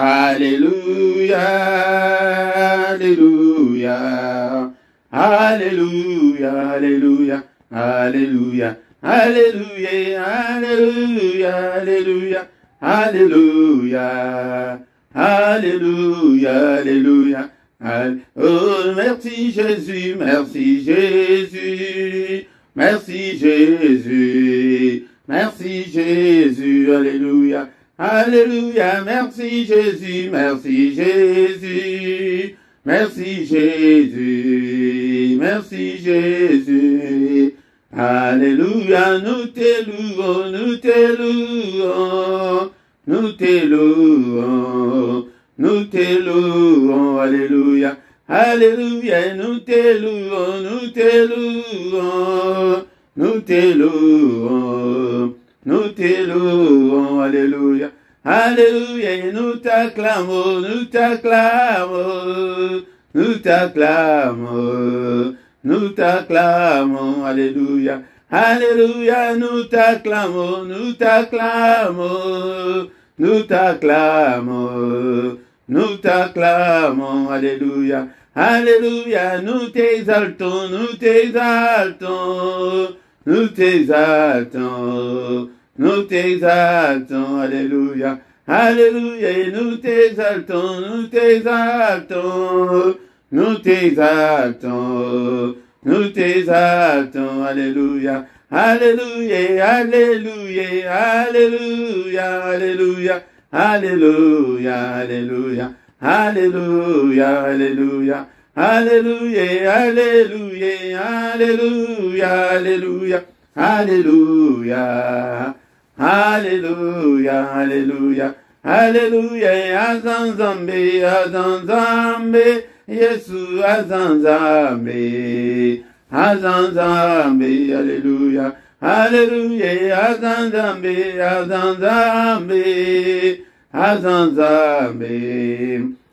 Alléluia, Alléluia, Alléluia, Alléluia, Alléluia, Alléluia, Alléluia, Alléluia, Alléluia, Alléluia, Alléluia. Oh, merci Jésus, merci Jésus, merci Jésus, merci Jésus, Alléluia, Alléluia, merci Jésus, merci Jésus, merci Jésus, merci Jésus, Alléluia, nous te louons, nous te louons, nous te louons. Nous te louons, alléluia, alléluia, nous te louons, nous te louons, nous te louons, nous te louons, alléluia, alléluia, nous t'acclamons, nous t'acclamons, nous t'acclamons, nous t'acclamons, alléluia, alléluia, nous t'acclamons, nous t'acclamons, nous t'acclamons. Nous t'acclamons, alléluia, alléluia, nous t'exaltons, nous t'exaltons, nous t'exaltons, nous t'exaltons, alléluia, alléluia, nous t'exaltons, nous t'exaltons, nous t'exaltons, nous t'exaltons, alléluia, alléluia, alléluia, alléluia, alléluia. Alléluia, Alléluia, Alléluia, Alléluia, Alléluia, Alléluia, Alléluia, Alléluia, Alléluia, Alléluia, Alléluia, Alléluia, Azanzambe, Azanzambe, Yesu, Azanzambe, Azanzambe, Alléluia. Alléluia, Azanzambe, Azanzambe, Azanzambe,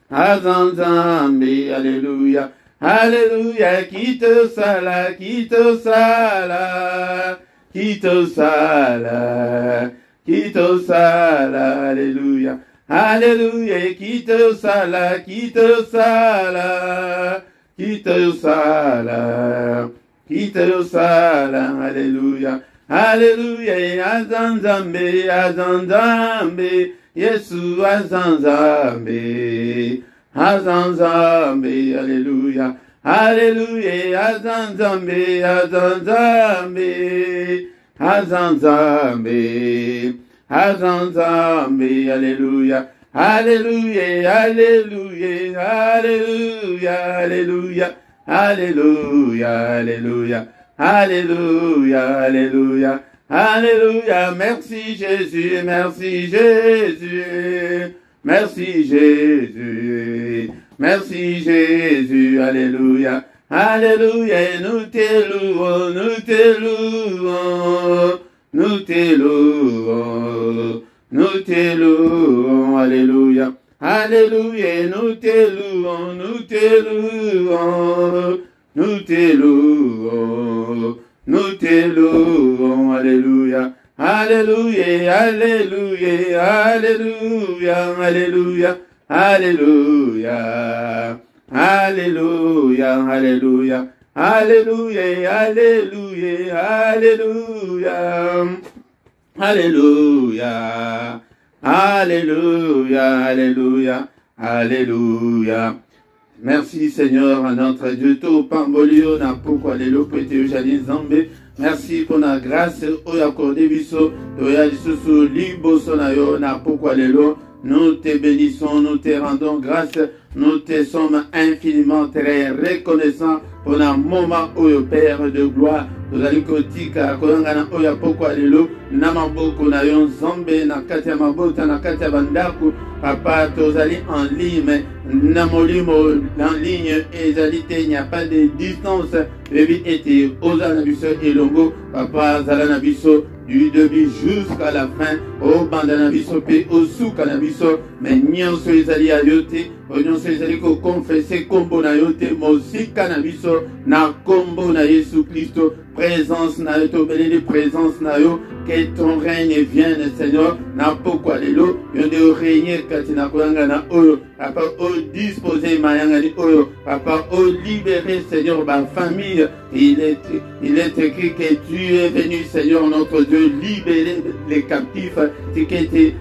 Azanzambe, Alléluia, Alléluia, quitte sala, quitte sala, quitte sala, quitte sala, Alléluia, Alléluia, quitte sala, quitte sala, quitte sala. Quitte sala, alléluia, alléluia, azanzambe, azanzambe, Yesu, azanzambe, azanzambe, alléluia, alléluia, azanzambe, azanzambe, azanzambe, azanzambe, alléluia, alléluia, alléluia, alléluia, alléluia. Alléluia, Alléluia, Alléluia, Alléluia, Alléluia, merci Jésus, merci Jésus, merci Jésus, merci Jésus, Alléluia, Alléluia, nous te louons, nous te louons, nous te louons, nous te louons, Alléluia. Alléluia, nous te louons, nous te louons, nous te louons, nous te louons, alléluia, alléluia, alléluia, alléluia, alléluia, alléluia, alléluia, alléluia, alléluia, alléluia, alléluia, alléluia. Alléluia, Alléluia, Alléluia. Merci Seigneur, à notre Dieu, tout pambolio, na pourquoi les lots pété jali zambé. Merci pour la grâce, au accordé biso, toya lisusu, libo sonayo, na pourquoi les lots. Nous te bénissons, nous te rendons grâce, nous te sommes infiniment très reconnaissants pour un moment où le Père de gloire, nous allons kotika, kolangana oya pourquoi les lots, namaboko na yon zombe, na katia mabota, na katia bandaku, papa, tozali en ligne, namolimo en ligne, et zalité, il n'y a pas de distance, baby était aux anabiso et longo, papa, zalanabiso, du début jusqu'à la fin, au bandanabiso, pe au sous canabiso, mais nyonso ezali ayote, nyonso ezali ko confesser kombo na yote, mosi canabiso, na kombo na Yesu Christo, présence na yo, to béni de présence na yo, que ton règne vienne, Seigneur. Na pourquoi lelo, yon de régner katina kolanga na oyo. Papa, o disposer mayanga ni oyo. Papa, o libérer, Seigneur, ma famille. Il est écrit que tu es venu, Seigneur, notre Dieu, libérer les captifs. Tikete,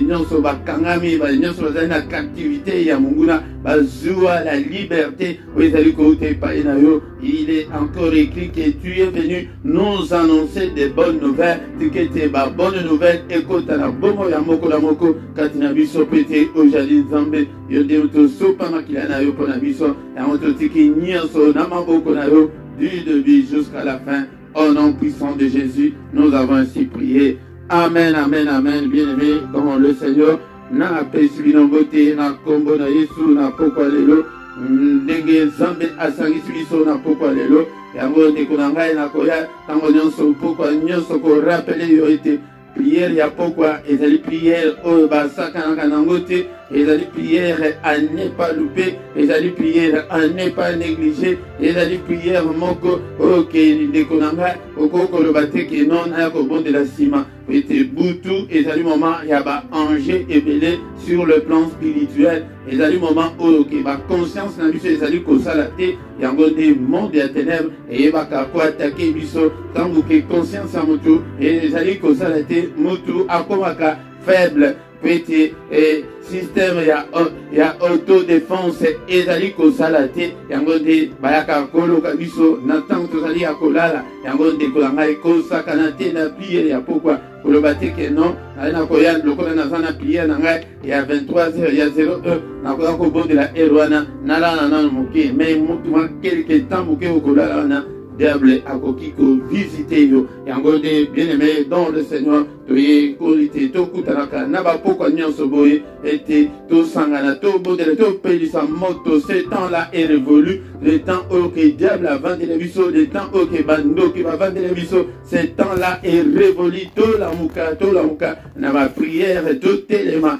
nyonso bakangami, nyonso bazali na captivité ya munguna, bazua la liberté. Il est encore écrit que tu es venu nous annoncer des bonnes nouvelles. Tikete, bonne nouvelle, écoute la bomo ya moko la moko, katina biso pete ojali nzambe, yonde uto sopa makila na yo pona biso, ya moto tiki nyonso na maboko na yo, du début jusqu'à la fin. Au nom puissant de Jésus, nous avons ainsi prié. Amen, amen, amen. Bien-aimé, dans le Seigneur, na apesi na beauté, na kombo na Yesu, na pokwa lelo, ndenge zambe asangisi biso na pokwa lelo, yango ndeko na ngai na koya, tango nyonso pokwa nyonso ko rappele yo ete prière ya pokwa, ezali prière oyo basakanaka nango te, ezali prière à ne pas louper, ezali prière à ne pas négliger, ezali prière moko oyo ke ndeko na ngai okokoloba te ke non aya kobondela nsima ete butu, ezali moment ya baange ebele sur le plan spirituel, ezali moment oyo ke baconscience na biso ezali kosala te, yango nde monde ya ténèbre eyebaka koatake biso ntango ke conscience ya motu ezali kosala te, motu akomaka faible. Petit système ya autodéfense ezali kosala te, yango nde bayaka koloka biso na ntango tozali ya kolala, yango nde kolanga ekosakana te na priere ya pokwa koloba te ke non naye nakoya lokola naza na priere na ngai ya 23h ya 01 nakoya kobondela ere wana nalala nano moke, mais mwa quelque temps moke okolala wana diable akoki ko visiter yo, yango nde bien-aimé dans le Seigneur toye kolite tokutanaka na bapokwa nyonso boye ete tosangana tobondela topelisa moto. Ce temps-là est révolu, le temps oyo ke diable avandela biso, le temps oyo ke bandoki bavandela biso, ce temps-là est révolu. Tolamuka na ba prière, totelema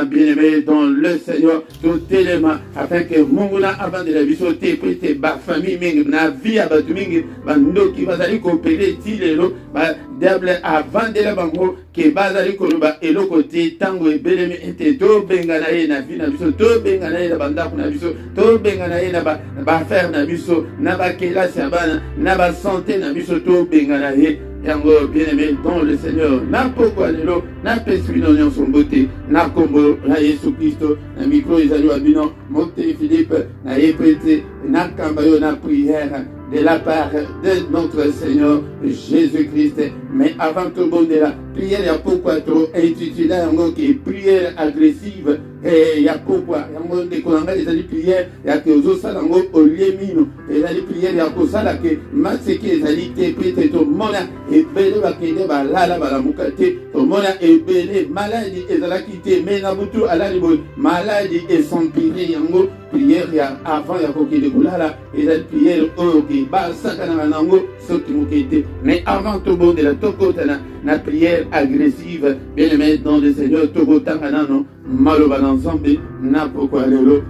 bien-aimé dans le Seigneur, totelema afin que munguna avandela biso te pete ba famille mingi na vie abatu mingi bandoki bazali kopele ti lelo ba diable avandela bango ke bazali koloba eloko te tango ebelemi ete tobengana ye na vie na biso, tobengana ye na bandako na biso, tobengana ye na baaffaire na biso, na bakelasi ya bana, na basante na biso, tobengana ye. Yango bien-aimé dans le Seigneur, na pokwa lelo na pesi bino nyonso mbote na kombo na Yesu Kristo, na micro ezali wa bino Mote Philippe na yepete na kamba yo na prière de la part de notre Seigneur Jésus-Christ. Mais avant tout bon de la prière, il y a pourquoi trop intitulé qui est prière agressive. Et il y a pourquoi il y a des prières, il y a que aux autres salango au liemino, il y a des prières, il y a que ça là que masséké les alités peut-être au mona et belé va kende va la va la mukate au mona et belé maladie et la quitter mais na butu ala libo maladie et s'empirer yango prière il y a avant il y a coquille de boulala et la prière au qui ba sakana nango ce qui mukete. Mais avant tout bon de la tokotana na prière agressive bien aimé dans le Seigneur tokotana non Maloba Nzambe na pokwa lelo.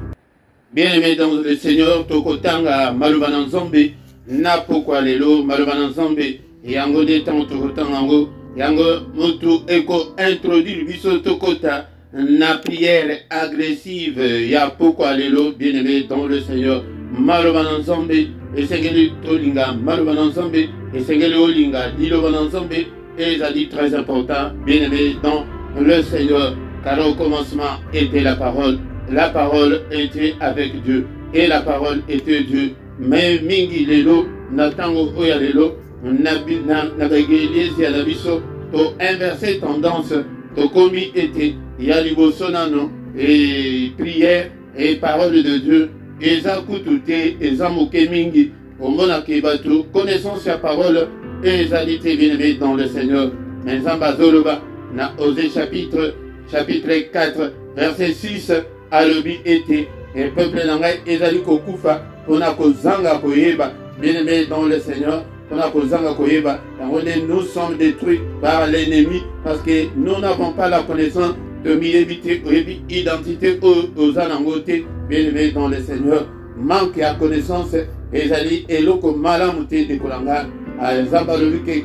Bien-aimé dans le Seigneur, tokotanga Maloba Nzambe na pokwa lelo, Maloba Nzambe yango de temps tokotanga ngo yango mutu eko introduire biso tokota na prière agressive ya pokwa lelo. Bien-aimé dans le Seigneur, Maloba Nzambe esengeli tolinga Maloba Nzambe esengeli olinga liloba Nzambe et ça dit très important. Bien-aimé dans le Seigneur, car au commencement était la parole était avec Dieu, et la parole était Dieu. Mais mingi lelo, natango oya lelo, nabegeliezi ya nabiso, to inverser tendance, to komi était, yaliboso nano, et prière, et parole de Dieu, eza kutute, eza moke mingi, omona kebatu, connaissance ya parole, et ezalité bien-aimé dans le Seigneur. Mais Zambazoloba, na Osée chapitre 4, verset 6, alobi ete, et peuple nangai ezali kokufa, pona kozanga koyeba, bien-aimé dans le Seigneur, pona kozanga koyeba, nous sommes détruits par l'ennemi, parce que nous n'avons pas la connaissance de miébité, identité aux anangote, bien-aimé dans le Seigneur, manque à connaissance, ezali eloko malamute de kolanga,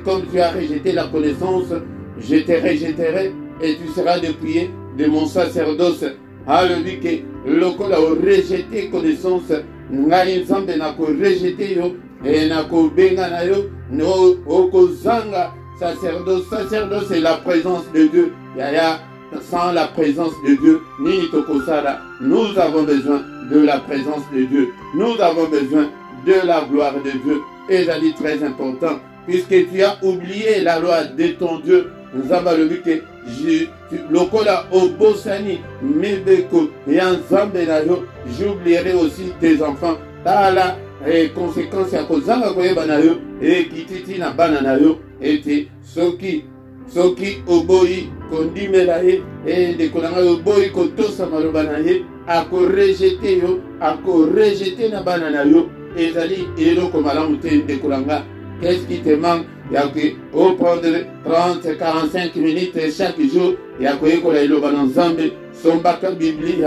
Comme tu as rejeté la connaissance, je te rejetterai et tu seras dépouillé de mon sacerdoce. Alléluia. Lokola o rejeté connaissance, ngai nzambe na ko rejeté yo et na ko benga na yo no okozanga sacerdoce. Sacerdoce c'est la présence de Dieu. Yaya, sans la présence de Dieu, ni tokosala. Nous avons besoin de la présence de Dieu. Nous avons besoin de la gloire de Dieu. Et ça dit très important, puisque tu as oublié la loi de ton Dieu. Nous avons le but que lokola obosani mebeko yanzambe na yo, j'oublierai aussi tes enfants. Tala conséquence ya kozanga koyeba na yo et kititi na bana na yo ete soki oboyi kondimela ye et de kolanga oboyi kotosa maloba na ye ako rejeter yo, ako rejeter na bana na yo ezali eloko malamu te de kolanga. Qu'est-ce qui te manque? Il y a que prendre 30, 45 minutes chaque jour. Il y a que il y a ensemble son bac Bible. Il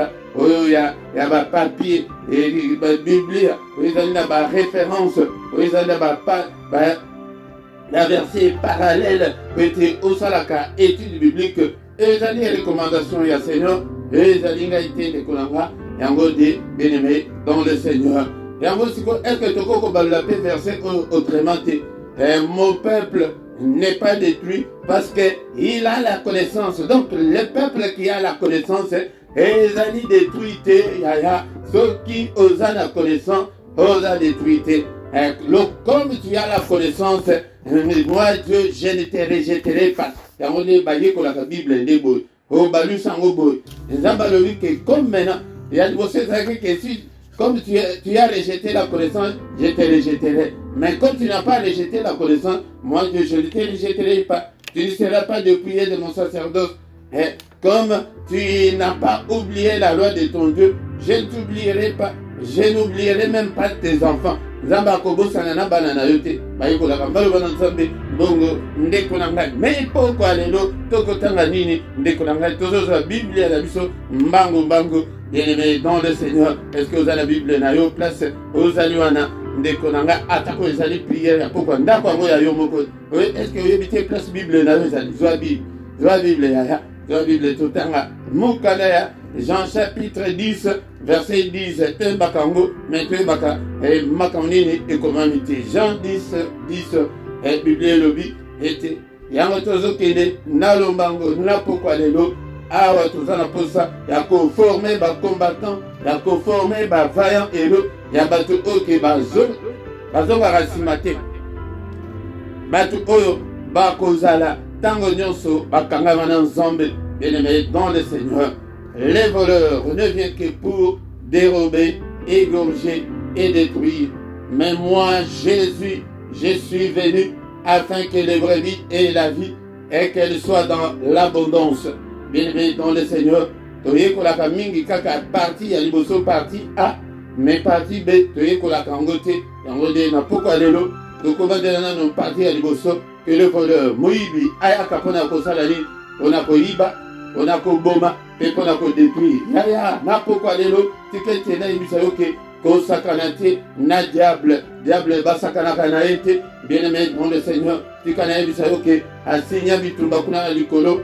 y a un papier et la Bible. Il y a une référence. Il y a la verset parallèle. Il y a une étude biblique. Et il y a des recommandations. Il y a Seigneur. Et il y a une égalité de Kolanga. Il y a des bien-aimés dans le Seigneur. Est-ce que tu as le verset autrement? Mon peuple n'est pas détruit parce qu'il a la connaissance. Donc le peuple qui a la connaissance, ils ont détruit. Ceux qui osent la connaissance, osent détruire. Comme tu as la connaissance, moi Dieu, je ne te rejetterai pas. La Bible est beau. Comme maintenant, il y a des choses comme tu as rejeté la connaissance, je te rejetterai. Mais comme tu n'as pas rejeté la connaissance, moi je ne te rejetterai pas. Tu ne seras pas dépouillé de mon sacerdoce. Et comme tu n'as pas oublié la loi de ton Dieu, je ne t'oublierai pas. Je n'oublierai même pas tes enfants. Zamba kobo sanana banana yote. Bayiko la kambalo banansambe bongo ndeko nanga. Mais pourquoi lelo toko tanga nini ndeko nanga tozo la Bible la biso mbango. Bien-aimés dans le Seigneur, est-ce que vous avez la Bible na yo place aux aluana ndeko nanga atako ezali prière ya pourquoi ndako ngo ya yo moko. Est-ce que vous avez place Bible na yo ezali zoa Bible ya zoa Bible totanga mukala ya Jean chapitre 10 verset 10 tembakango metebaka et makamnini et commandité. Jean 10 et Bible lobi était yango tozo kende nalombango na pourquoi lelo awa tozana posa ya ko former ba combattant ya ko former ba vaillant héros ya bato oke bazo barasimate bato oyo ba kozala tango nyonso bakanga wana nzambe. Bien-aimés dans le Seigneur, les voleurs ne viennent que pour dérober, égorger et détruire. Mais moi, Jésus, je suis venu afin que les vraies vies aient la vie et qu'elle soit dans l'abondance. Bien-aimés dans le Seigneur, toye kolaka mingi kaka parti ya liboso parti A, mais parti B toye kolaka ngote yango de na pokwa lelo tokobandela nano parti ya liboso que le voleur moyibi ayaka pona kosala nini pona koyiba pona koboma pe pona kodétruire yaya na pokwa lelo tikete na yebisa yo ke kosakana te na diable basakanaka na ye te. Bien-aimés dans le Seigneur, tikana yebisa yo ke asinya bitumba kuna likolo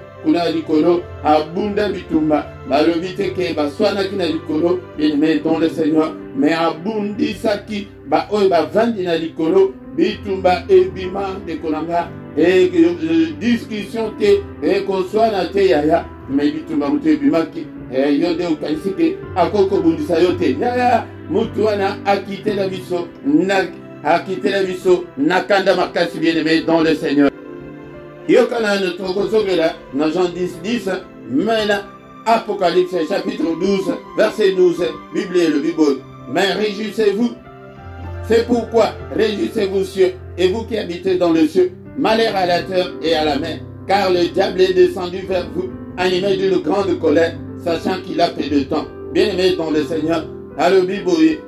abunda bitumba balobi te ke baswanaki na likolo. Bien-aimés dans le Seigneur, mais abundisaki ba oyo bavandi na likolo bitumba ebima de kolanga et discussion te et koswana te yaya mais bitumba mutu ebimaki yo de ukanisi ke akoko bundisa yo te yaya mutu wana akite la biso nakanda makasi. Bien-aimés dans le Seigneur, yokana notre kozogela na Jean 10 maintenant Apocalypse chapitre 12 verset 12 Bible le Bible. Mais réjouissez-vous, c'est pourquoi réjouissez-vous cieux et vous qui habitez dans le ciel, malheur à la terre et à la mer, car le diable est descendu vers vous animé d'une grande colère, sachant qu'il a peu de temps. Bien-aimés dans le Seigneur, alobi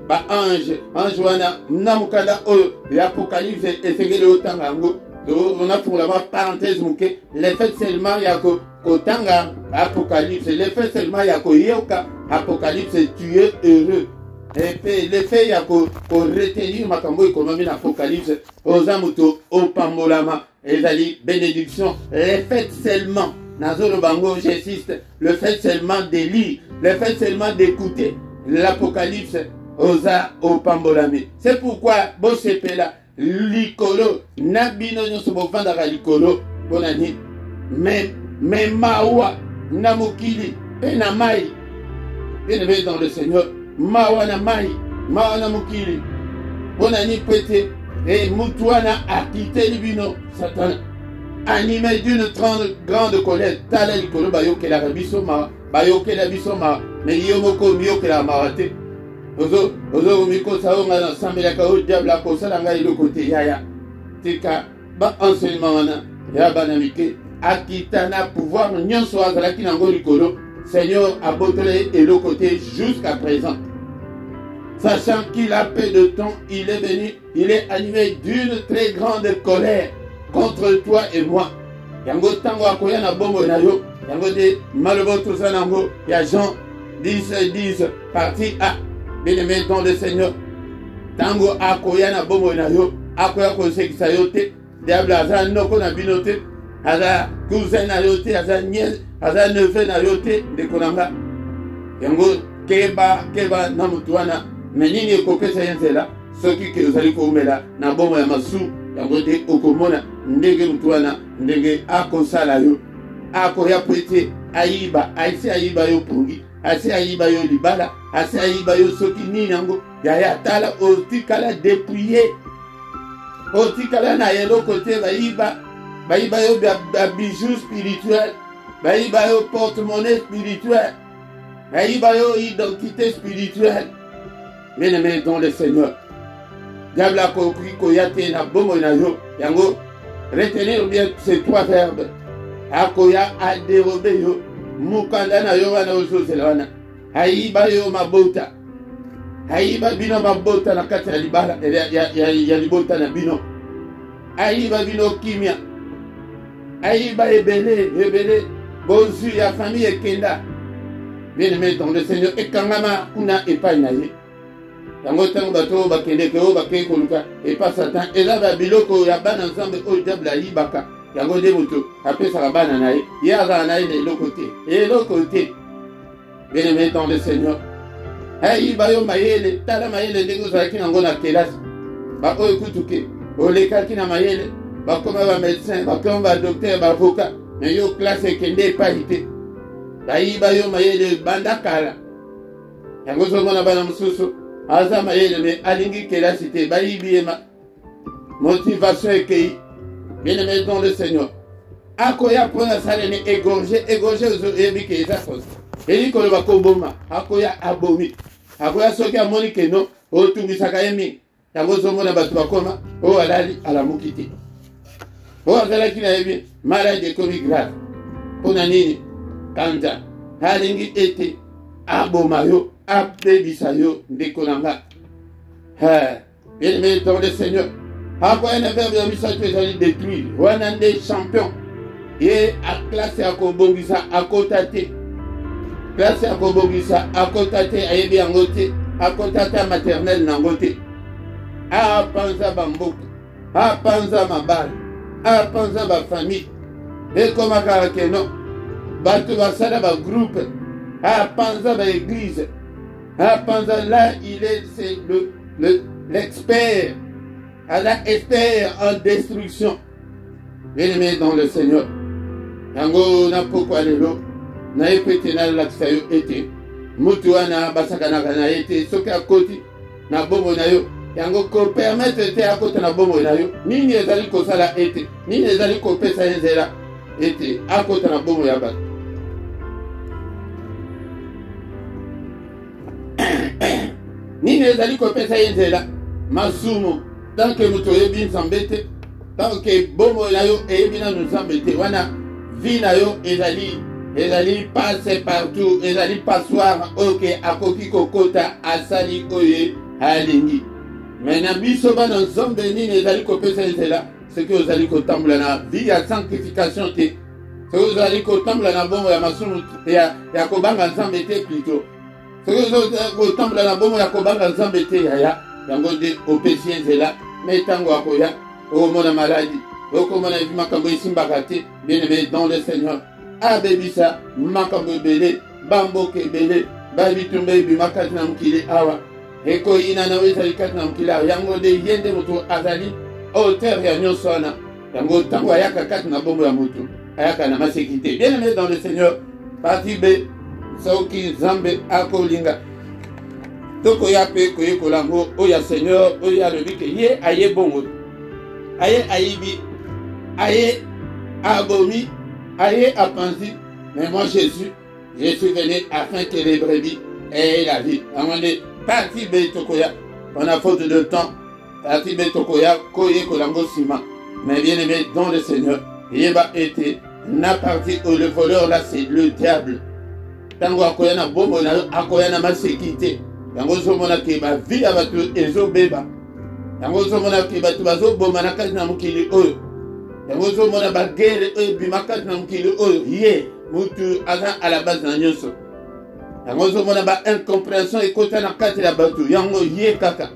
ba ange wana namukada oyo ya Apocalypse efengele otangango. On a pour la parenthèse mouké, l'effet seulement yako kotanga Apocalypse, l'effet seulement yako yoka Apocalypse, tu es heureux. l'effet ya ko retenir makambo économique l'Apocalypse aux amuto au pambolama ezali bénédiction le fait seulement nazolo bango j'insiste le fait seulement de lire le fait seulement d'écouter l'Apocalypse au pambolami c'est pourquoi bo sepela likolo na bino nyonso bovandaka likolo bonani mais mawa na mokili pe na mai bien-aimé dans le Seigneur mawa na mai mawa na mokili bonani pete et mutuana a quitté libino Satan animé d'une grande colère tala likolo bayokela biso ma bayokela biso ma mais yomoko miyokela mawate ozo miko saonga na sambelaka o diable akosala ngai le côté yaya tika ba enseignement wana ya banamike akitana pouvoir nyonso azalaki nango likolo Seigneur a botolé et le côté jusqu'à présent sachant qu'il a peu de temps il est venu il est animé d'une très grande colère contre toi et moi yango tango akoya na bombo na yo yango de malobo toza nango ya Jean 10 partie A bien-aimé dans le Seigneur tango akoya na bombo na yo akoya kosekisa yo te diable aza noko na bino te aza cousin na yo te aza nièce aza neveu na yo te ndeko nanga yango keba na mutu wana me nini ekopesa ye nzela soki ke ozali koumela na bombo ya masu yango te okomona ndenge mutu wana ndenge akosala yo akoya po ete ayiba aisi ayiba yo pongi asi ayiba yo libala asi ayiba yo soki nini yango yaya tala otikala dépouillé otikala na eloko te bayiba yo bijou spirituel bayiba yo porte-monnaie spirituel bayiba yo identité spirituelle bien-aimé dans le Seigneur diable akoki koya te na bomoi na yo yango retenir bien ces trois verbes akoya adérobe yo mukanda na yo wana ozozela wana ayiba yo mabota ayiba bino mabota na kati ya libala ya libota na bino ayiba bino kimia ayiba ebele bonzu ya famille ekenda bien-aimé dans le Seigneur ekangama kuna epai na ye yango tango bato bakendeke oyo bakei koluka epa Satan eza babiloko ya bana nzambe oyo diable ayibaka yango nde moto apesaka bana na ye ye azala na ye na eloko te bien-aimé dans le Seigneur ayiba yo mayele tala mayele ndenge ozalaki nango na kelasi baoyo kutuke olekaki na mayele bakoma bamédecin bakoma badocteur baavocat me yo classe ekende epai te bayiba yo mayele banda kala yango ozomona bana mosusu aza mayele me alingi kelasi te bayibi ye motivation ekei bien-aimé dans le Seigneur akoya mpona salene égorgé oyebi ke eza kosa eli koloba koboma akoya abomi akoya soki amoni keno otungisaka ye mingi yango ozomona bato bakoma oyo alali alamuki te oyo azalaki na ye bien malade ekomi grave mpona nini kanda alingi ete aboma yo abebisa yo ndeko na nga bien-aimé dans le Seigneur akoya na verbe ya misato ezali détruire wana nde champion ye aklase akobongisa akota te klase akobongisa akota te ayebi yango te akota te maternel nango te apanza bamboka apanza mabala apanza bafamille ekomaka keno bato basala bagroupe apanza baéglise apanza là il est c'est l'expert expert en destruction bien-aimé dans le Seigneur yango na pokwa lelo na ye pete nalakisa yo ete mutu wana basakanaka na ye te soki akoti na bomoi na yo yango kopermetre te akota na bomoi na yo nini ezali kosala ete nini ezali kopesa ye nzela ete akota na bomoi ya bato nini ezali kopesa ye nzela masumu tanke moto oyebi nzambe te tanke bomoi na yo eyebi nanu nzambe te wana vi na yo ezali passe partout ezali passoire oyo ke akoki kokota asali oyo alingi me na biso bana nzambe nini ezali kopesa nzela soki ozali kotambola na vie ya sanctification te soki ozali kotambola na bomoi ya masumu ya kobanga nzambe te plutôt kotambola na bomo ya kobanga nzambe te yaya yango nde opesi ye nzela me ntango akoya okomona maladi okomona evi makambo esimbaka te bien-aimé dans le Seigneur abebisa makambo ebele bamboka ebele babitumba ebima kati na mokili awa ekoyina na oyo ezali kati na mokili awa yango nde ye nde moto azali auteur ya nyonso wana yango ntango ayaka kati na bombo ya moto ayaka na maseki te bien-aimé dans le Seigneur parti B soki nzambe akolinga tokoya mpe koyekola yango oyo ya Seigneur oyo alobi ke ye aye bongo aye ayibi aye abomi aye apanzi mais moi Jésus je suis venu afin que les brebis aient la vie yango nde parti B tokoya on a faute de temps parti B tokoya koyekola yango nsima mais bien aimé dans le Seigneur yeba ete na parti où le voleur là c'est le diable tango akoya na bombo na akoya na masekite yango zomona ke ba vie ya bato ezobeba yango zomona ke bato bazoboma na kati na mokili oyo yango zomona bagere oyo ebima kati na mokili oyo ye mutu aza à la base na nyonso yango zomona ba incompréhension ekota na kati ya bato yango ye kaka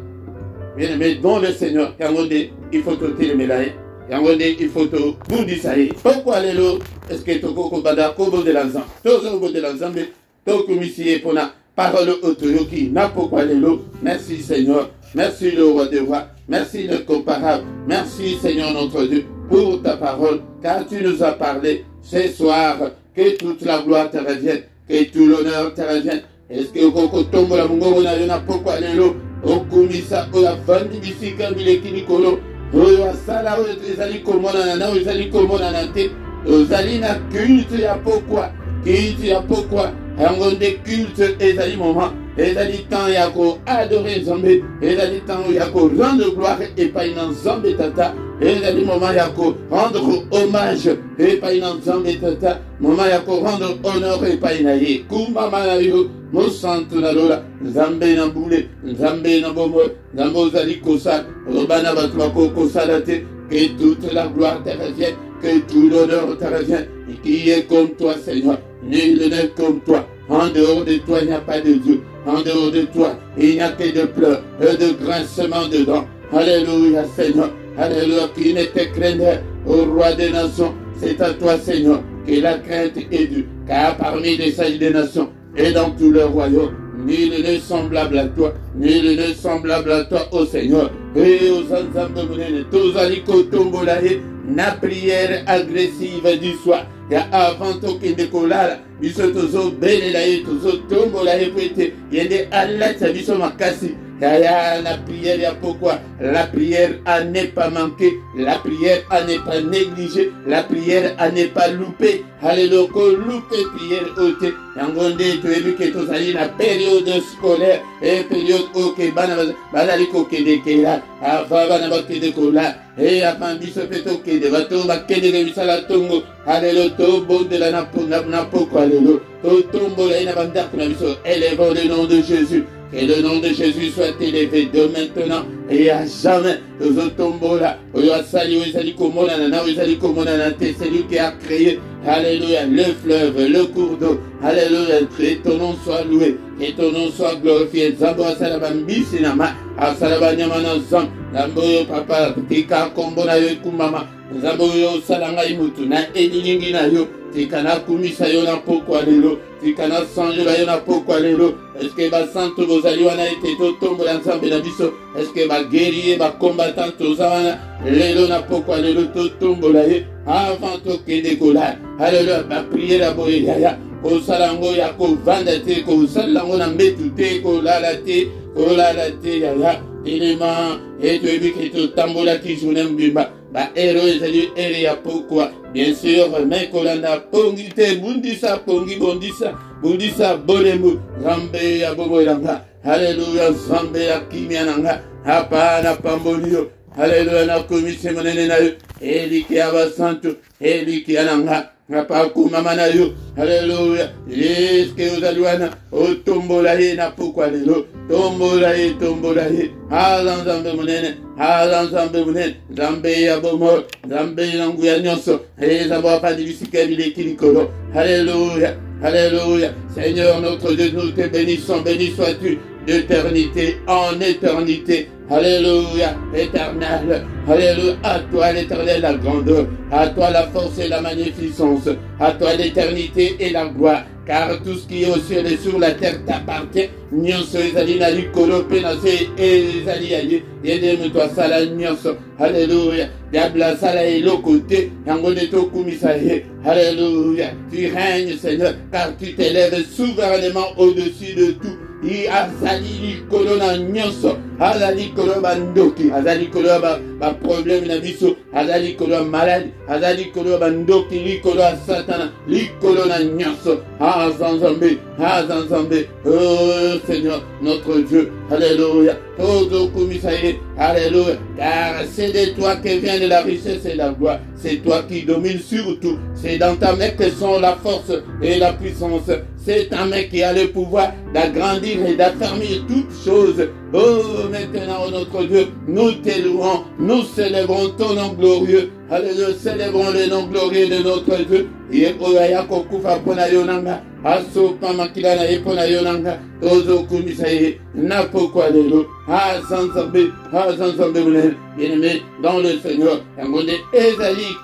bien aimé dans le Seigneur yango nde il faut totelemela ye yango nde il faut tobundisa ye pourquoi lelo est-ce que tokokobanda kobondela nzambe tozobondela nzambe tokumisi ye mpona parole otoyoki na pourquoi lelo merci Seigneur merci le roi des rois merci le comparable merci Seigneur notre Dieu pour ta parole car tu nous as parlé ce soir que toute la gloire te revienne que tout l'honneur te revienne est-ce que okokotombola mongongo na yo na pourquoi lelo okumisa oyo avandi bisika bileki likolo oyo asala oyo ezali komonana na oyo ezali komonana te ozali na culte ya pokwa culte ya pokwa yango nde culte ezali moment ezali temps ya koadore nzambe ezali temps ya korendre gloire epai na nzambe tata ezali moment ya korendre hommage epai na nzambe tata moment ya korendre honneur epai na ye kumbama na yo mosantu na lola nzambe na mbule nzambe na bombo nzambe ozali kosala obana bato bakokosala te que toute la gloire te revienne que tout l'honneur te revienne et qui est comme toi Seigneur nul n'est comme toi en dehors de toi il n'y a pas de Dieu en dehors de toi il n'y a que de pleurs et de grincements de dents alléluia Seigneur alléluia qui ne te craignait au roi des nations c'est à toi Seigneur que la crainte est due car parmi les sages des nations et dans tout le royaume nul n'est semblable à toi nul n'est semblable à toi ô Seigneur et aux ensembles monene tozali kotombola ye na prière agressive du soir ya avant tokende kolala biso tozobelela ye tozotombola ye po ete ye nde alatisa biso makasi yaya la prière ya pourquoi la prière à ne pas manquer la prière à ne pas négliger la prière à ne pas louper alléluia ko louper prière ote yango nde toyebi ke tozali na période scolaire et période oke bana bazali kokende kela ava bana bakende kola e avant biso mpe tokende bato bakendeke misala ntongo alelo tobondela na poko alelo totombola ye na bandako na biso élevons le nom de Jésus. Que le nom de Jésus soit élevé de maintenant et à jamais. Tozotombola, oyasali, oyasali komonana, oyasali komonana, c'est lui qui a créé, alléluia, le fleuve, le cours d'eau, alléluia, que ton nom soit loué, que ton nom soit glorifié. Zambo asalaba mbisi na ma, asalaba nyama na zam, zambo yo papa, tika kombo na yo kumama, zambo yo salanga imutu na elilingi na yo. Tikana kumisa yo na pokwa lelo tikana sanjola yo na pokwa lelo est-ce que basantu bozali wana ete totombola nzambe na biso est-ce que baguerrier bacombattant toza wana lelo na pokwa lelo totombola ye avant tokende kola alelo bapriere ya boye yaya kosala yango ya kovanda te kosala yango na mbetu te kolala te yaya elema etoyebi ke totambolaki journée mbimba baero ezali ere ya pokwa bien sûr mais kolanda pongi te bundisa pongi bundisa bolembu nzambe ya bobo elanga haleluya nzambe ya kimia nanga hapana pamboli yo haleluya nakomisi monene na yo eliki ya basantu eliki ya nanga napakumama na yo haleluya eske ozali wana otombola ye na pokwa lelo tombola ye hala nzambe monene nzambe ya bomo nzambe na nguya nyonso ezabo apandi bisika bileki likolo haleluya Alléluia. Seigneur notre Dieu, nous te bénissons. Béni sois-tu d'éternité en éternité. Alléluia, éternel. Alléluia, à toi l'éternel la grandeur, à toi la force et la magnificence, à toi l'éternité et la gloire. Car tout ce qui est au ciel et sur la terre t'appartient. Nyonso ezali na likolo pe na se ezali ya ye. Yende muto asala nyonso. Alléluia. Diable asala eloko te. Yango nde tokumisa ye. Alléluia. Tu règnes, Seigneur, car tu t'élèves souverainement au-dessus de tout. I azali likolo na nyonso. Azali likolo bandoki. Azali likolo ba problème na biso. Azali likolo malade. Azali likolo bandoki. Likolo satana. Likolo na nyonso. Azanzambe. Azanzambe. Oh Seigneur, notre Dieu. Alléluia. Alléluia. Car c'est de toi que vient la richesse et la gloire. C'est toi qui domines sur tout. C'est dans ta main que sont la force et la puissance. C'est ta main qui a le pouvoir d'agrandir et d'affermir toutes choses. Oh, maintenant, oh notre Dieu, nous t'élouons, nous célébrons ton nom glorieux. Alléluia, célébrons le nom glorieux de notre Dieu. Yekoya kokufa pona yonanga, aso pamakila na yepona yonanga, tozo kumisaye, na pourquoi lelo, azanzambe, bien-aimé dans le Seigneur, yangonde ezali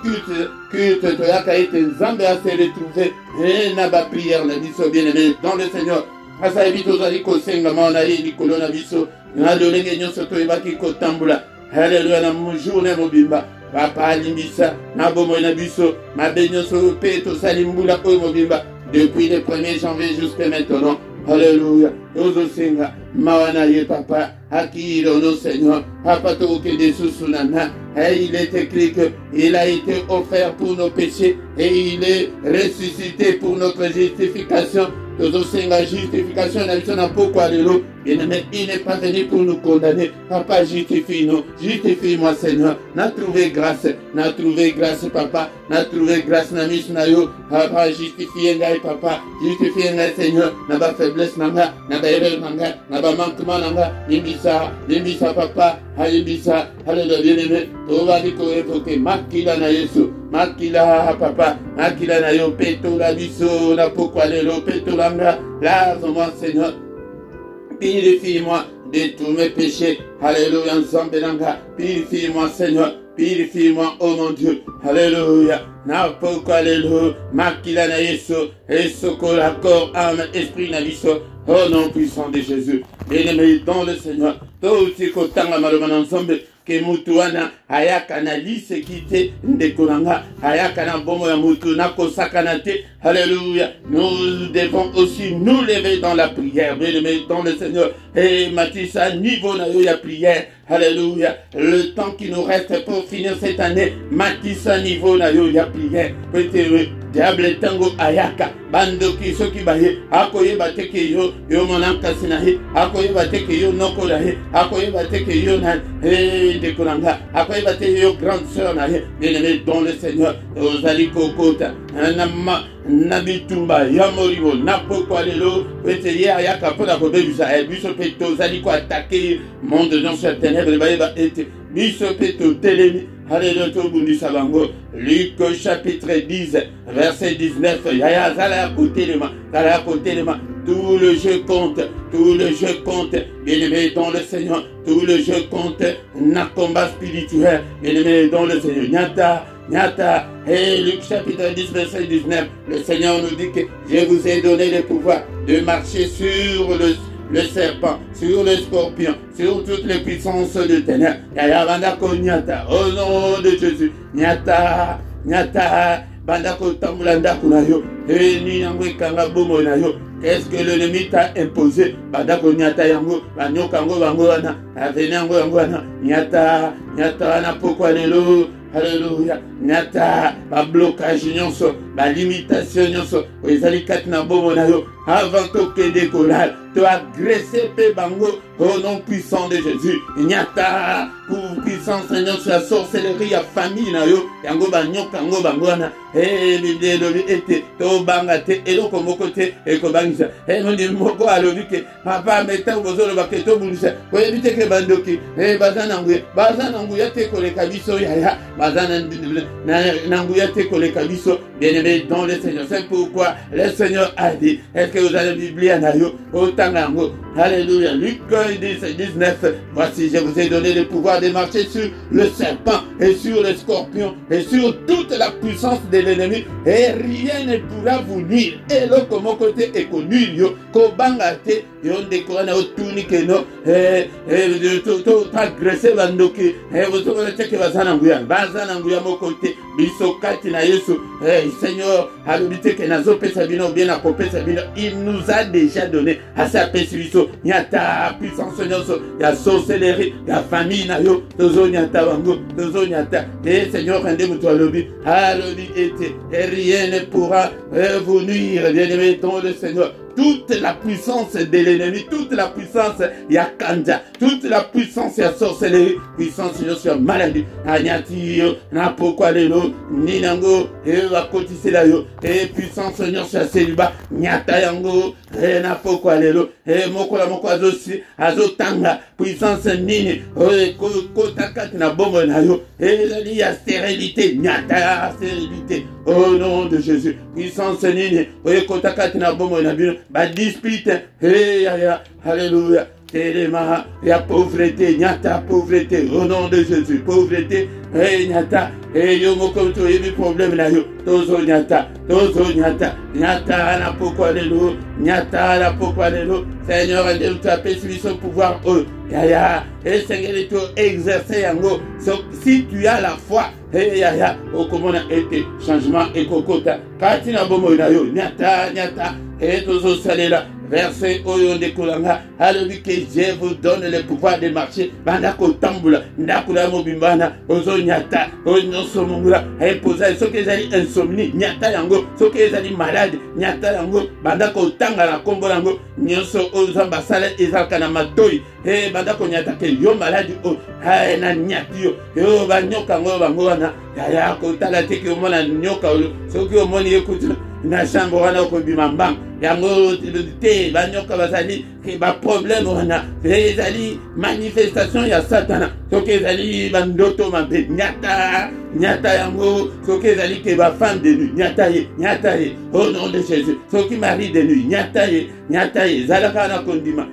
culte, toyaka ete nzambe a se retrouver, et na ba prière na biso, bien-aimé dans le Seigneur. Asa ebito ozali kosenga maona ye likolo na biso, na lolenge nyonso toyebaki kotambula. Alléluia na journée mobimba. Papa alimbisa na bomo na biso mabe nyonso pe tosali mbula oyo mobimba depuis le 1er janvier jusqu'à maintenant. Alléluia. Ozosenga mawana ye papa akiro no Seigneur papa toke de susunana. Et il est écrit qu'il a été offert pour nos péchés et il est ressuscité pour notre justification. Tozosenga justification na biso na pourquoi lelo. Bien-aimé, il n'est pas venu pour nous condamner. Papa, justifie-nous. Justifie-moi, Seigneur. N'a trouvé grâce, papa. N'a trouvé grâce, na misnayo. Papa, justifie ngai, papa. Justifie ngai, Seigneur. N'a pas faiblesse, nanga. N'a pas erreur, nanga. N'a pas manquement, nanga. Limbisa, papa. Limbisa. Alléluia, bien-aimé. Tova diko évoqué. Makila na Yesu. Makila, papa. Makila na yo. Peto la biso. Na pourquoi lelo. Peto langa. Lave-moi, Seigneur. Purifie-moi de tous mes péchés. Alléluia, ensemble. Purifie-moi, Seigneur. Purifie-moi, oh mon Dieu. Alléluia. Na pourquoi alléluia. Makila na Yesu. Et secours, corps, âme, esprit na biso. Au nom puissant de Jésus. Bien-aimé dans le Seigneur. Tout ce que tanga maloma ensemble. Que mutuana ayaka na lise kite ndekolanga ayaka na bomo ya mutu na kosakana te. Alléluia. Nous devons aussi nous lever dans la prière, bien aimé dans le Seigneur. Et Matissa niveau na yo ya prière. Alléluia. Le temps qui nous reste pour finir cette année, Matissa niveau na yo ya prière. Peut-être diable tango ayaka bando ki soki baye akoye bateke yo monanka sinahi akoye bateke yo nokola he akoye bateke yo na de kolanga akoye bateke yo grande sœur na he bien-aimé dans le Seigneur. Ozali kokota na bitumba ya moribo na poko lelo pete ye ayaka pona ko bebisa biso peto ozali ko attaquer monde dans cette ténèbres baye ba ete biso peto telemi. Alléluia, Luc chapitre 10, verset 19. Yaya, zala côté de ma. Tout le jeu compte. Bien-aimé dans le Seigneur. Tout le jeu compte. Na combat spirituel. Bien-aimé dans le Seigneur. Nyata. Et Luc chapitre 10, verset 19. Le Seigneur nous dit que je vous ai donné le pouvoir de marcher sur le serpent, sur le scorpion, sur toutes les puissances de ténèbres. Au nom de Jésus. Nyata. Bandako tambulanda kunayo. Ni yango kanga bomo na yo. Qu'est-ce que l'ennemi t'a imposé? Bandako nyata yango, banyoka yango bango wana, aveni yango wana. Nyata na pourquoi lelo. Alléluia. Nyata ba blocage nyonso, ba limitation nyonso. Ezali kat na bomo na yo. avant que décollage, te agresser pe bango, au nom puissant de Jésus. Nyata, pour puissance, Seigneur, sur la sorcellerie, la famille, na yo, yango banyo, kango bangwana, l'idée de l'été, to bangate, et l'eau comme côté, et comme bangisa, et nous dit moko à l'obike, papa, mettez vos autres baketo boulissa, pour éviter que bandoki, et bazananguya te kole kabiso, yaya, bazananguya te kole kabiso, bien aimé dans le Seigneur. C'est pourquoi le Seigneur a dit, est-ce que vous avez la Bible à Nayo, autant d'ango, alléluia, Luc 10, 19, voici, je vous ai donné le pouvoir de marcher sur le serpent et sur le scorpion et sur toute la puissance de l'ennemi et rien ne pourra vous nuire. Et le comme côté est connu, yo, kobangate, yon décoré au tunikeno, tout agressé bandoki, et vous savez que bazananguya mon côté, bisokati na yesu, Seigneur, à l'obité que nazo pesabino bien à copé sabino, il nous a déjà donné à sa pesiviso, nyata puissance Seigneur, ya sorcellerie, ya famille na yo, tozo nyata bango, tozo nyata, et Seigneur rendez-vous toi lobby, à l'obité et rien ne pourra vous nuire, bien-aimé dans le Seigneur. Toute la puissance de l'ennemi, toute la puissance yakanja, toute la puissance ya sorcellerie, puissance sur maladie, anyati yo, na pourquoi lelo, ninango, et va cotiser la yo, et puissance sur célibat, nyata yango, et na pourquoi lelo, et moko azosi, azotanga, puissance nini, kotakat na bombo na yo, et il y a stérilité, nyata stérilité, au nom de Jésus, puissance nini, et kotakat na bombo na bio, ba dispute, alléluia, téléma, il y a pauvreté, nyata pauvreté, au nom de Jésus, pauvreté, nyata, et yo moko to yebi problème na yo, tozo nyata, nyata na pourquoi lelo, nyata na pourquoi lelo, Seigneur, elle t'a perçu son pouvoir, et Seigneur, il t'a exercé yango, si tu as la foi, comment on a été changement et kokota, katina bomo na yo, nyata, et tozo salela, verset oyo ndekolanga, alors que je vous donne le pouvoir de marcher, bandako tambula, ndakula mobimbana, ozo nyata, oyo somongula, imposa, ce que j'ai insomnie, nyata yango, ce que j'ai malade, nyata yango, bandako tanga la kombo yango, nyonso ozo ambasale ezalka na matoi, bandako nyata ke yo malade o, na nyati yo banyoka ngo bango wana, ya kotala teke omona nyoka oyo, soki omoni ekutu, na chambre wana okobima mbang, yango te banyoka bazali ke ba problème wana, ezali manifestation ya satana, soki ezali bandoto mabe, nyata yango, soki ezali ke ba femme de nuit, nyata ye, au nom de Jésus, soki mari de nuit, nyata ye, zalaka na kondima,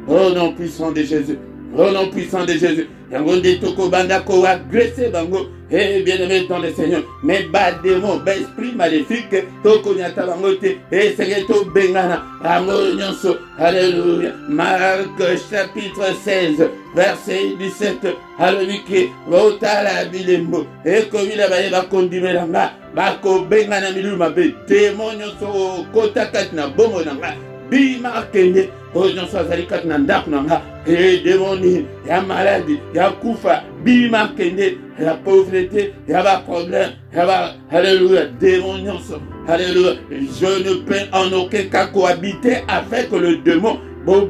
au nom puissant de Jésus. Au nom puissant de Jésus, yangonde toko bandako agressé bango, et bien-aimé dans le Seigneur, mais bas démon, bas esprit maléfique, toko nyata bangote, et Seigneur to bengana, amour nyonso, alléluia. Marc chapitre 16, verset 17, alléluia, vota la bilembo, et comme il a baillé va condimé langa, bako bengana miluma be, démon nyonso, kota katina bomo langa, bima kende, oyo azali kati na ndako na nga, démoni, ya maladie, ya kufa, bima kende, ya pauvreté, ya ba problème, ya ba, alléluia, démon nyonso, alléluia, je ne peux en aucun cas cohabiter avec le démon,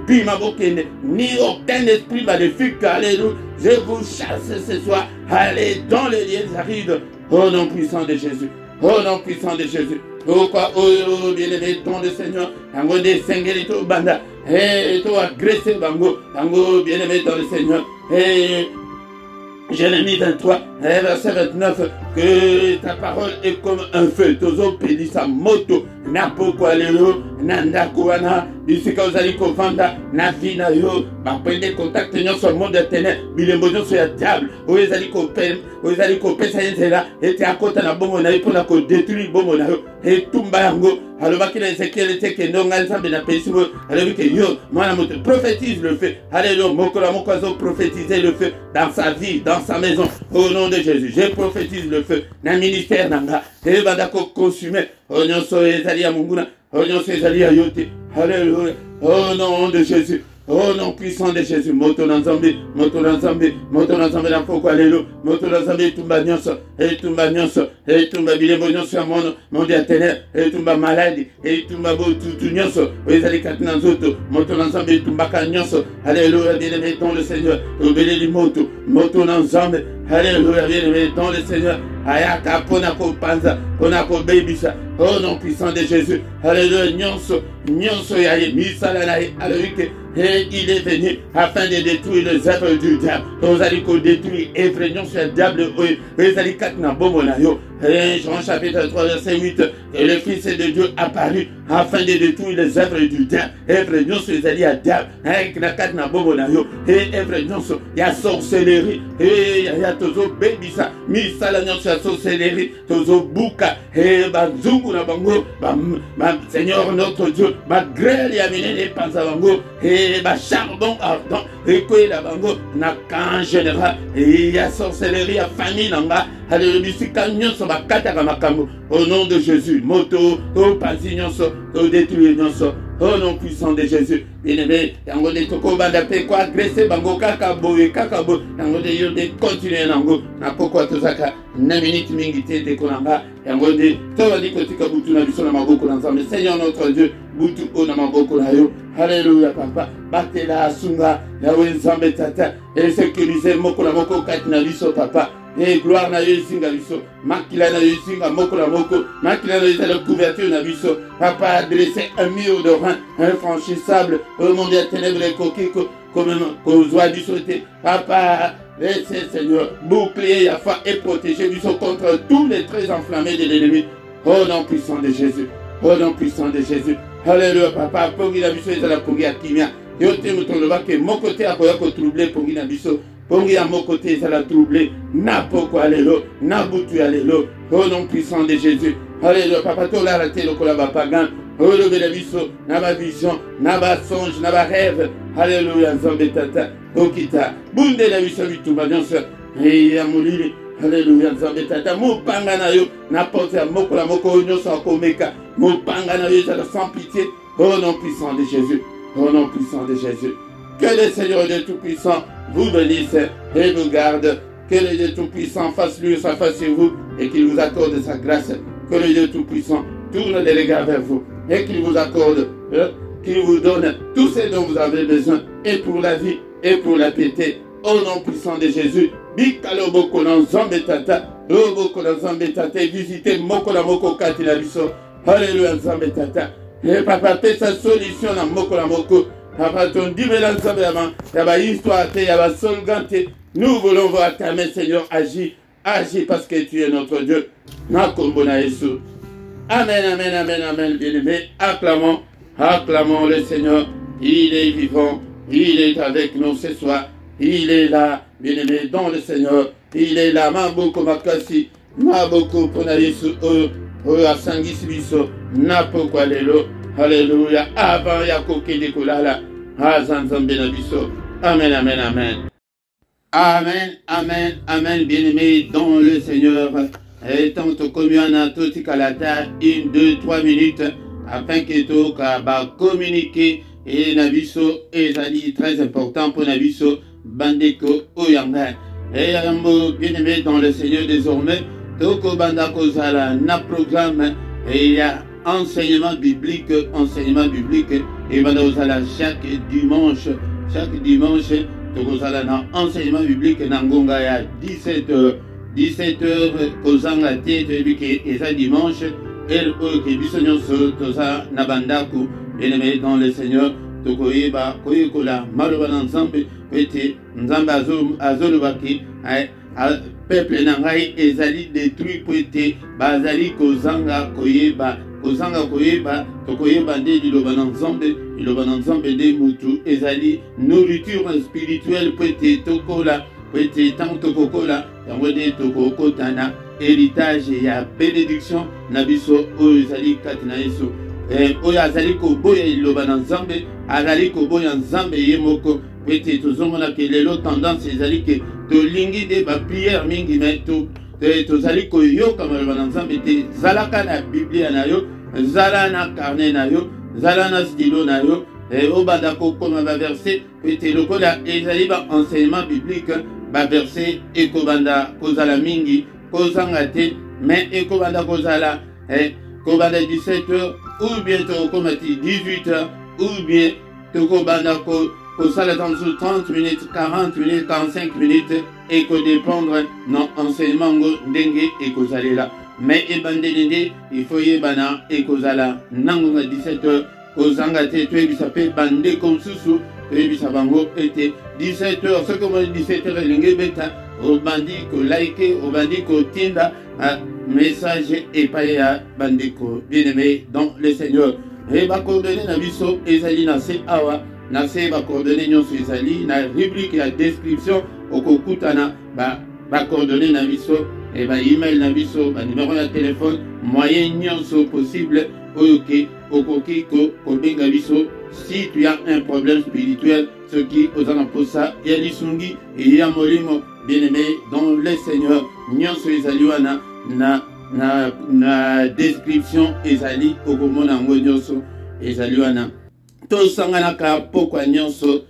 bima bokende, ni aucun esprit maléfique, alléluia, je vous chasse ce soir, allez dans les lieux arides, au nom puissant de Jésus, au nom puissant de Jésus. Pourquoi, oh bien-aimé, ton de Seigneur, tango de sengeli to banda, et to agressé bango, tango bien-aimé dans le Seigneur, et Jérémie 23, verset 29, que ta parole est comme un feu, tozo pedi sa moto, na pourquoi lelo, nanda kouana, bisika ozali kovanda, na vie na yo, bapende contact nyonso monde éternel, bilembo nyonso ya diable, oyo ezali kopesa yenzela, ete akota na bomo na yo mpona kodétruire bomo na yo, etumba yango, alobaki na Ezekiel teke ndonga nzambe na pesi mo, alobi ke yo, mwana moto, prophétise le feu, alléluia, mokola moko azo prophétiser le feu, dans sa vie, dans sa maison, au nom de Jésus, je prophétise le feu, na ministère nanga, et bandako consumé, Onyonso ezali ya munguna, onyonso ezali ya yote, alléluia, au nom de Jésus, Au nom puissant de Jésus, moto l'ensemble, moto l'ensemble, moto l'ensemble d'un faux alléluia, moto l'ensemble et tumba nyonso, et tumba bilembo nyonso ya monde ya ténèbres, et tumba maladie, et tumba tout nyonso, ezali katina nzoto, moto l'ensemble et tumba ka nyonso, alléluia, bien-aimé dans le Seigneur, obéli du moto l'ensemble, alléluia, bien-aimé dans le Seigneur, ayaka ponako panza, ponako bebisa, au nom puissant de Jésus, alléluia, nyonso ya misala na alléluia. Et il est venu afin de détruire les œuvres du diable. Nous allons détruire et freinons sur le diable. Nous allons katna bomonayo. Jean chapitre 3 verset 8. Et le Fils de Dieu apparu afin de détruire les œuvres du diable. Et freinons sur les alliés à diable. Et katna bomonayo. Et freinons sur la sorcellerie. Et il y a toujours bébisa. Misalanyon sur la sorcellerie. Toujours bouka. Et bazungu na bango. Seigneur notre Dieu. Grêle yamine les panzabango. Et charbon ardent, et quoi la bango, n'a qu'un général, et il y a sorcellerie, à famille, nanga, alléluia, sur ma katakamakamo, au nom de Jésus, moto, au pasignon, au détruire, au nom puissant de Jésus, bien-aimé, yango de toko bandape, quoi, agresser, bango, kakabo, et kakabo, yango de yo de continuer, nango, na poko tozaka, na minute mingite, de konanga, yango de, toi, dit que tu as boutu na biso na maboko, l'ensemble, Seigneur notre Dieu, boutu o na maboko na yo, alléluia, papa, batela, sunga, yawe nzambe tata, et sécuriser, moko na moko, katina biso, papa, et gloire na yo singa biso, makila na yo singa moko na moko, makila na yo la couverture na biso, papa adressé un mur de rein, infranchissable, au monde des ténèbres et coquilles, comme aux oies du sauté, papa, laissez Seigneur, bouclier la foi et protéger biso contre tous les traits enflammés de l'ennemi, au nom puissant de Jésus, au nom puissant de Jésus, alléluia, papa, pongi na biso et la pongi à kimia, yo te mutoloba que mon côté a koya ko troubler pongi na biso, pongi à mon côté ça l'a troublé, na poko alléluia, na boutu alléluia, au nom puissant de Jésus, alléluia, papa to la raté le kola bapagan, au lever la biso, na ba vision, na ba songe, na ba rêve, alléluia, nzambe tata, okita, bunde la biso bitumba nyonso, et ya mulili, alléluia, nzambe tata, mopanga na yo, na porte ya moko la moko nyonso akomeka, mopanga na yo ça sans pitié, au nom puissant de Jésus. Au nom puissant de Jésus. Que le Seigneur de Tout-Puissant vous bénisse et vous garde. Que le Dieu Tout-Puissant fasse lui sa face sur vous et qu'il vous accorde sa grâce. Que le Dieu Tout-Puissant tourne les regards vers vous et qu'il vous accorde, qu'il vous donne tout ce dont vous avez besoin et pour la vie et pour la piété. Au nom puissant de Jésus. Bikalobo nzambe tata. Lobo nzambe tata. Visitez moko la moko kati la biso. Alléluia nzambe tata. Et papa, fais sa solution dans moko la moko. Papa, ton dimela nzambe yaba histoire te, yaba solgante. Nous voulons voir ta main, Seigneur, agis. Agis parce que tu es notre Dieu. Na kombo na Yesu. Amen, amen, amen, amen, bien-aimé. Acclamons, acclamons le Seigneur. Il est vivant. Il est avec nous ce soir. Il est là, bien-aimé, dans le Seigneur. Il est là, maboko makasi. Maboko pona Yesu. Oya sangisi biso na pokwa lelo, alléluia, avant ya kokende kolala, azanzambe na biso, amen, amen, amen. Amen, amen, amen, bien-aimé dans le Seigneur. Et tant que communion à tout kalata, 1, 2, 3 minutes, afin que tout va communiquer, et na biso, et ça dit très important pour na biso, bandeko oyanga. Et bien-aimé dans le Seigneur désormais, Toko banda kozala na programme et il y a enseignement biblique et banda kozala chaque dimanche toko zala na enseignement biblique na ngonga ya 17h kozanga te toyebiki eza dimanche el oyo ke biso nyonso toza na bandako bien-aimé dans le Seigneur tokoyeba koyekola maloba na nzambe po ete nzambe azolobaki peuple na ngai ezali détruit po ete bazali kozanga koyeba tokoyeba nde liloba na nzambe nde mutu ezali nourriture spirituelle po ete tokola po ete ntango tokokola yango nde tokokota na héritage ya bénédiction na biso oyo ezali kati na Yesu oyo azali koboya liloba na nzambe azali koboya nzambe ye moko po ete tozomona ke lelo tendance ezali ke tolingi de bapriere mingi me tozali koyoka maloba na nzambe te zalaka na biblia na yo zala na carnet na yo zala na stylo na yo obanda kokoma baverse pete lokola ezali baenseignement biblique baverse ekobanda kozala mingi kozanga te mais ekobanda kozala kobanda 17h ou bien tokomati 18h ou bien tokobanda kosala dans 30 minutes 40 minutes 45 minutes ekodépendre na enseignement ngo ndenge ekozalela mais ebandeli nde il faut yebana ekozala nango na 17h kozanga te toyebisa mpe bandeko mosusu toyebisa bango ete 17h soki omoni 17h elingi beta obandi kolike obandi kotinda message epai ya bandeko bien-aimé dans le Seigneur e bacoordonné na biso ezali na se awa na se bacoordonné nyonso ezali na rubrique ya description okokutana bacoordonné na biso et email na biso numéro ya téléphone moyen nyonso possible oyoke okoki kobenga biso si tu as un problème spirituel ce qui ozana posa ya lisungi et ya molimo bien-aimé dans le Seigneur nyonso ezali wana na description ezali okomona ngo nyonso ezali wana tosanganaka pokwa nyonso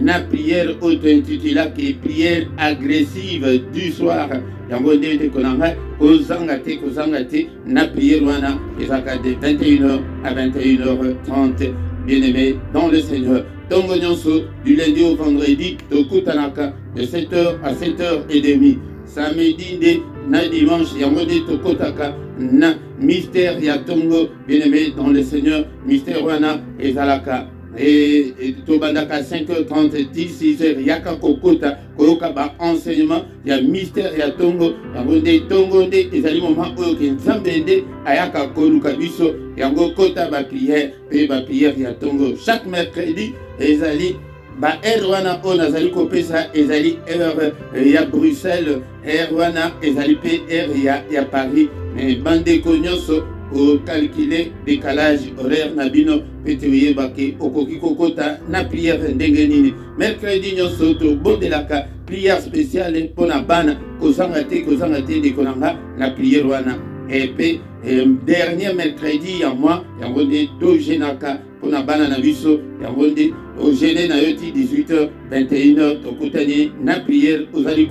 na prière auto-intitulée prière agressive du soir yango nde te konanga kozanga te na prière wana ezaka de 21h à 21h30 bien-aimé dans le Seigneur tongo nyonso du lundi au vendredi tokutanaka de 7h à 7h30 samedi nde na dimanche yango nde tokotaka na mystère ya tongo bien-aimé dans le Seigneur mystère wana ezalaka et tobandaka 5h30 16h yaka kokota koyoka ba enseignement ya mystère ya tongo yango nde tongo nde ezali moment oyo ke nzambe nde ayaka koluka biso yango kota ba prière pe ba prière ya tongo chaque mercredi ezali ba heure wana oyo nazali kopesa ezali heure ya Bruxelles heure wana ezali pe heure ya Paris mais bandeko nyonso au calculer décalage horaire na bino pete oyebake okoki kokota na prière ndenge nini mercredi nyonso tobondelaka prière spéciale mpona bana kozanga te dekonanga na prière wana epe dernier mercredi ya mois yango nde togenaka mpona bana na biso yango nde ogene na yo ti 18h 21h tokutani na prière ozali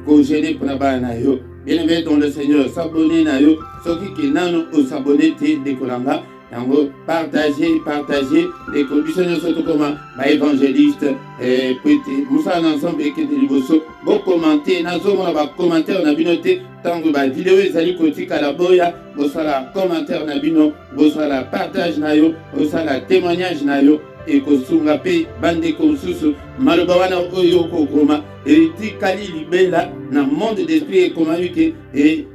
kogene mpona bana na yo bien-aimé dans le Seigneur s'abonner na yo soki ke nano osabonner te dekolanga yango partager les conditions surtout comme évangéliste et petit musa ensemble ekete liboso bo commenter nazomona ba commentaire na bino te tango ba vidéo ezali kotika la boya bosala commentaire na bino bosala partage na yo bosala témoignage na yo ekosunga pe bandeko mosusu maloba wana oyo kokoma etikali libela na monde d'esprit ekomami ke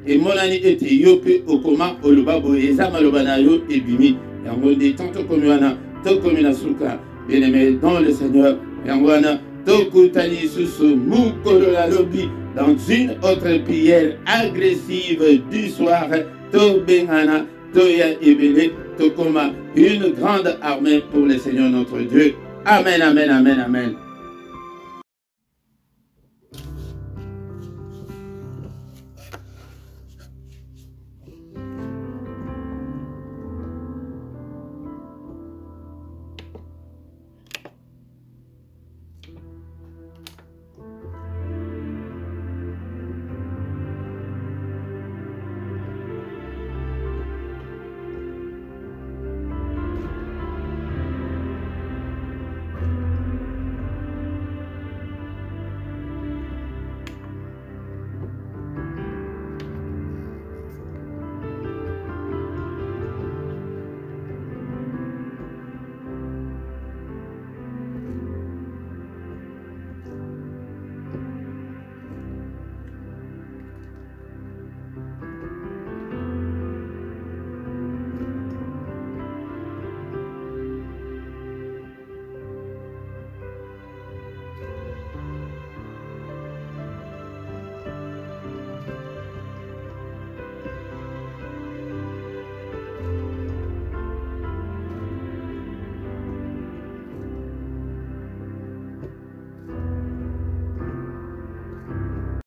emonani ete yo mpe okoma oloba boye eza maloba na yo ebimi yango nde tokomi wana tokomi na suka bien-aimé dans le Seigneur yango wana tokutani lisusu mokolo na lobi dans une autre prière agressive du soir tobengana toya ebele tokoma une grande armée pour le Seigneur notre Dieu. Amen, amen, amen, amen.